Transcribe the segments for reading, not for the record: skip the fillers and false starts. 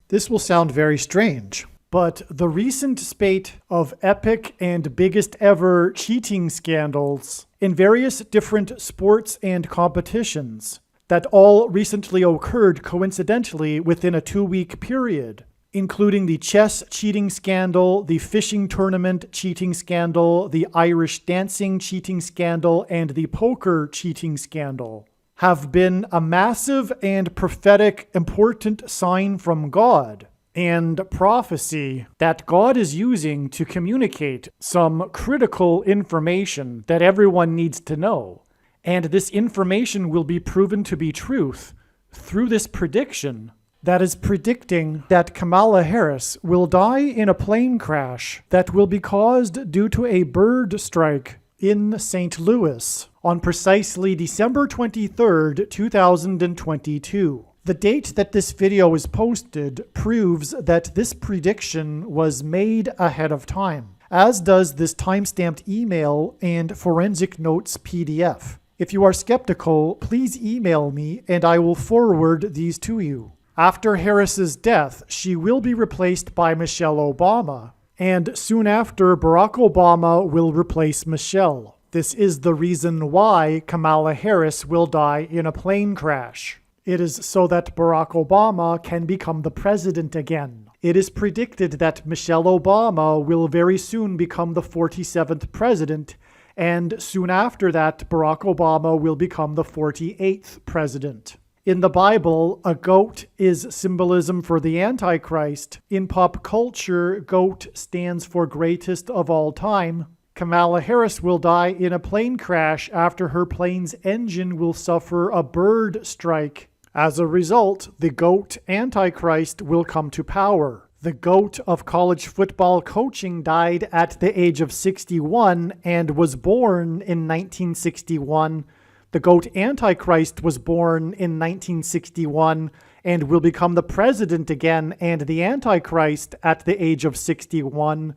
This will sound very strange, but the recent spate of epic and biggest ever cheating scandals in various different sports and competitions that all recently occurred coincidentally within a 2-week period, including the chess cheating scandal, the fishing tournament cheating scandal, the Irish dancing cheating scandal, and the poker cheating scandal, have been a massive and prophetic important sign from God and prophecy that God is using to communicate some critical information that everyone needs to know. And this information will be proven to be truth through this prediction that is predicting that Kamala Harris will die in a plane crash that will be caused due to a bird strike in St. Louis on precisely December 23rd, 2022. The date that this video is posted proves that this prediction was made ahead of time, as does this timestamped email and forensic notes PDF. If you are skeptical, please email me and I will forward these to you. After Harris's death, she will be replaced by Michelle Obama, and soon after, Barack Obama will replace Michelle. This is the reason why Kamala Harris will die in a plane crash. It is so that Barack Obama can become the president again. It is predicted that Michelle Obama will very soon become the 47th president, and soon after that, Barack Obama will become the 48th president. In the Bible, a goat is symbolism for the Antichrist. In pop culture, goat stands for greatest of all time. Kamala Harris will die in a plane crash after her plane's engine will suffer a bird strike. As a result, the GOAT Antichrist will come to power. The GOAT of college football coaching died at the age of 61 and was born in 1961. The GOAT Antichrist was born in 1961 and will become the president again and the Antichrist at the age of 61.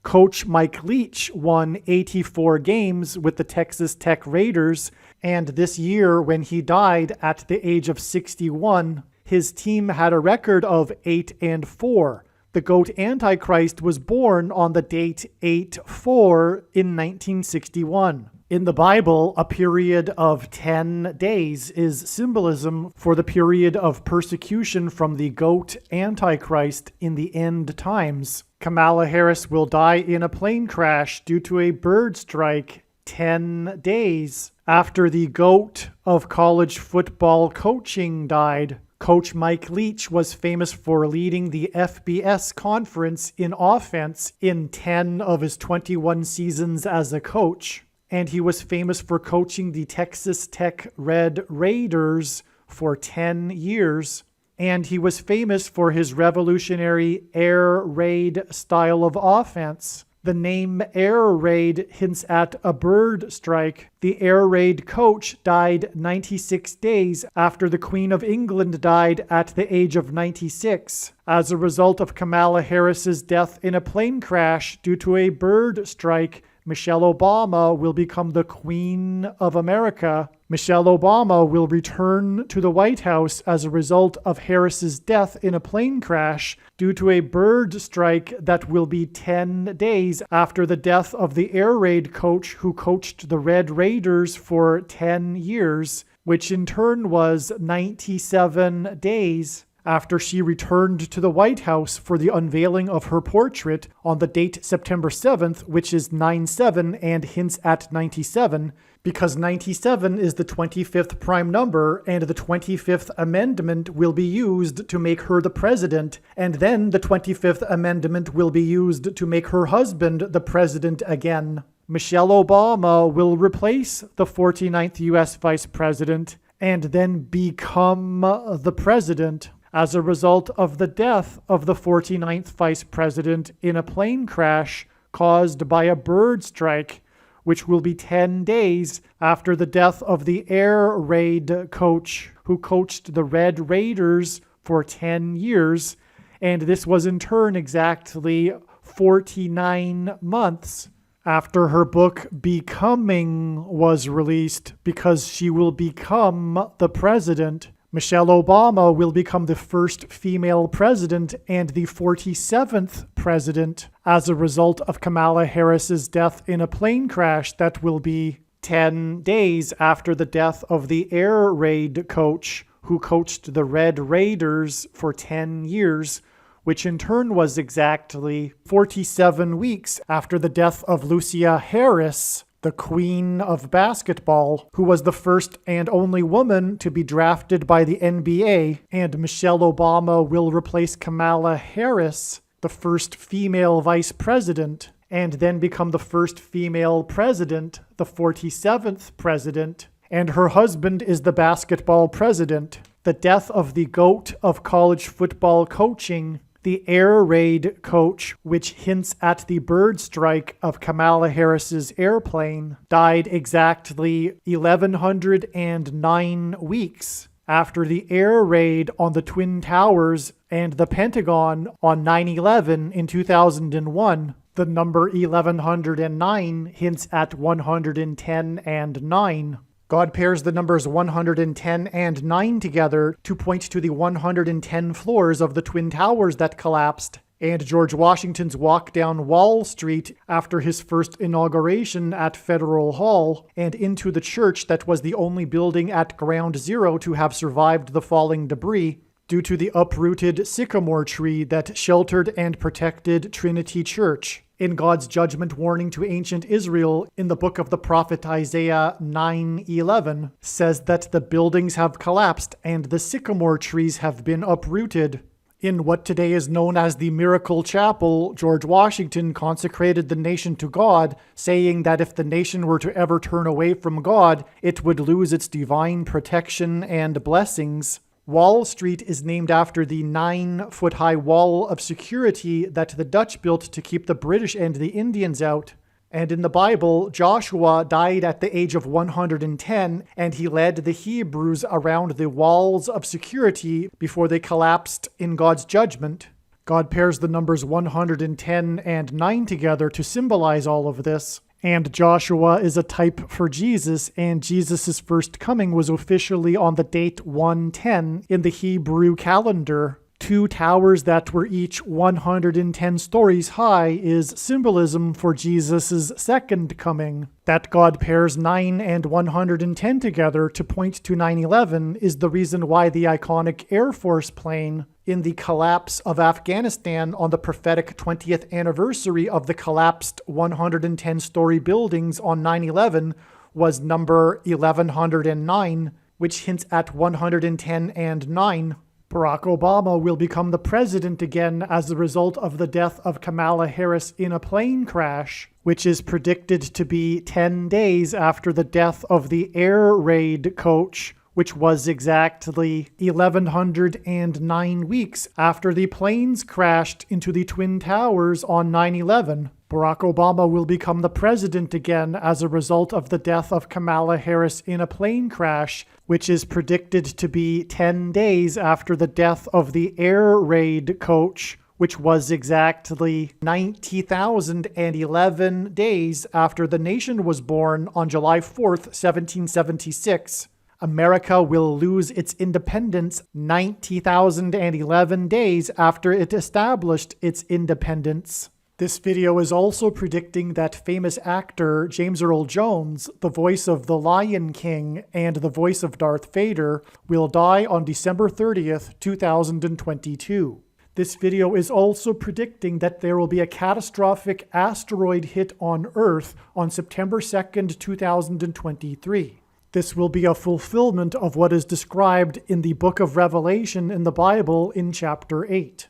Coach Mike Leach won 84 games with the Texas Tech Raiders, and this year when he died at the age of 61, his team had a record of 8-4. The GOAT Antichrist was born on the date 8-4 in 1961. In the Bible, a period of 10 days is symbolism for the period of persecution from the GOAT Antichrist in the end times. Kamala Harris will die in a plane crash due to a bird strike 10 days after the GOAT of college football coaching died. Coach Mike Leach was famous for leading the FBS conference in offense in 10 of his 21 seasons as a coach. And he was famous for coaching the Texas Tech Red Raiders for 10 years. And he was famous for his revolutionary air raid style of offense. The name air raid hints at a bird strike. The air raid coach died 96 days after the Queen of England died at the age of 96 as a result of Kamala Harris's death in a plane crash due to a bird strike. Michelle Obama will become the Queen of America. Michelle Obama will return to the White House as a result of Harris's death in a plane crash due to a bird strike that will be 10 days after the death of the air raid coach who coached the Red Raiders for 10 years, which in turn was 97 days. After she returned to the White House for the unveiling of her portrait on the date September 7th, which is 9/7 and hints at 97, because 97 is the 25th prime number and the 25th Amendment will be used to make her the president, and then the 25th Amendment will be used to make her husband the president again. Michelle Obama will replace the 49th U.S. Vice President and then become the president as a result of the death of the 49th Vice President in a plane crash caused by a bird strike, which will be 10 days after the death of the air raid coach who coached the Red Raiders for 10 years, and this was in turn exactly 49 months after her book Becoming was released, because she will become the president. Michelle Obama will become the first female president and the 47th president as a result of Kamala Harris's death in a plane crash that will be 10 days after the death of the air raid coach who coached the Red Raiders for 10 years, which in turn was exactly 47 weeks after the death of Lucia Harris, the queen of basketball, who was the first and only woman to be drafted by the NBA, and Michelle Obama will replace Kamala Harris, the first female vice president, and then become the first female president, the 47th president, and her husband is the basketball president. The death of the GOAT of college football coaching, the air raid coach, which hints at the bird strike of Kamala Harris's airplane, died exactly 1,109 weeks after the air raid on the Twin Towers and the Pentagon on 9/11 in 2001. The number 1109 hints at 110 and 9. God pairs the numbers 110 and 9 together to point to the 110 floors of the Twin Towers that collapsed, and George Washington's walk down Wall Street after his first inauguration at Federal Hall, and into the church that was the only building at Ground Zero to have survived the falling debris, due to the uprooted sycamore tree that sheltered and protected Trinity Church. In God's judgment warning to ancient Israel in the book of the prophet Isaiah 9:11 says that the buildings have collapsed and the sycamore trees have been uprooted. In what today is known as the Miracle Chapel, George Washington consecrated the nation to God, saying that if the nation were to ever turn away from God, it would lose its divine protection and blessings. Wall Street is named after the 9-foot-high wall of security that the Dutch built to keep the British and the Indians out. And in the Bible, Joshua died at the age of 110, and he led the Hebrews around the walls of security before they collapsed in God's judgment. God pairs the numbers 110 and 9 together to symbolize all of this. And Joshua is a type for Jesus, and Jesus' first coming was officially on the date 110 in the Hebrew calendar. 2 towers that were each 110 stories high is symbolism for Jesus' second coming. That God pairs 9 and 110 together to point to 9/11 is the reason why the iconic Air Force plane in the collapse of Afghanistan on the prophetic 20th anniversary of the collapsed 110-story buildings on 9/11 was number 1109, which hints at 110 and 9. Barack Obama will become the president again as a result of the death of Kamala Harris in a plane crash, which is predicted to be 10 days after the death of the air raid coach, which was exactly 1,109 weeks after the planes crashed into the Twin Towers on 9/11. Barack Obama will become the president again as a result of the death of Kamala Harris in a plane crash, which is predicted to be 10 days after the death of the air raid coach, which was exactly 90,011 days after the nation was born on July 4th, 1776. America will lose its independence 90,011 days after it established its independence. This video is also predicting that famous actor James Earl Jones, the voice of the Lion King and the voice of Darth Vader, will die on December 30th, 2022. This video is also predicting that there will be a catastrophic asteroid hit on Earth on September 2nd, 2023. This will be a fulfillment of what is described in the book of Revelation in the Bible in chapter 8.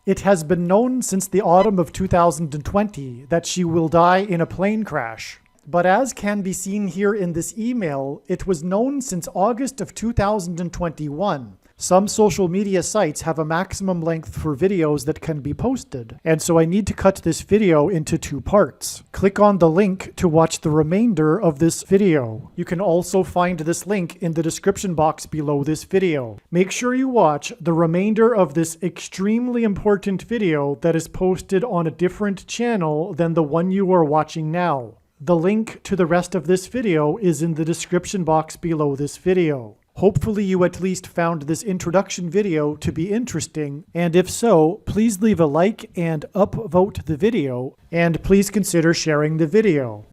It has been known since the autumn of 2020 that she will die in a plane crash. But as can be seen here in this email, it was known since August of 2021. Some social media sites have a maximum length for videos that can be posted, and so I need to cut this video into 2 parts. Click on the link to watch the remainder of this video. You can also find this link in the description box below this video. Make sure you watch the remainder of this extremely important video that is posted on a different channel than the one you are watching now. The link to the rest of this video is in the description box below this video. Hopefully you at least found this introduction video to be interesting, and if so, please leave a like and upvote the video, and please consider sharing the video.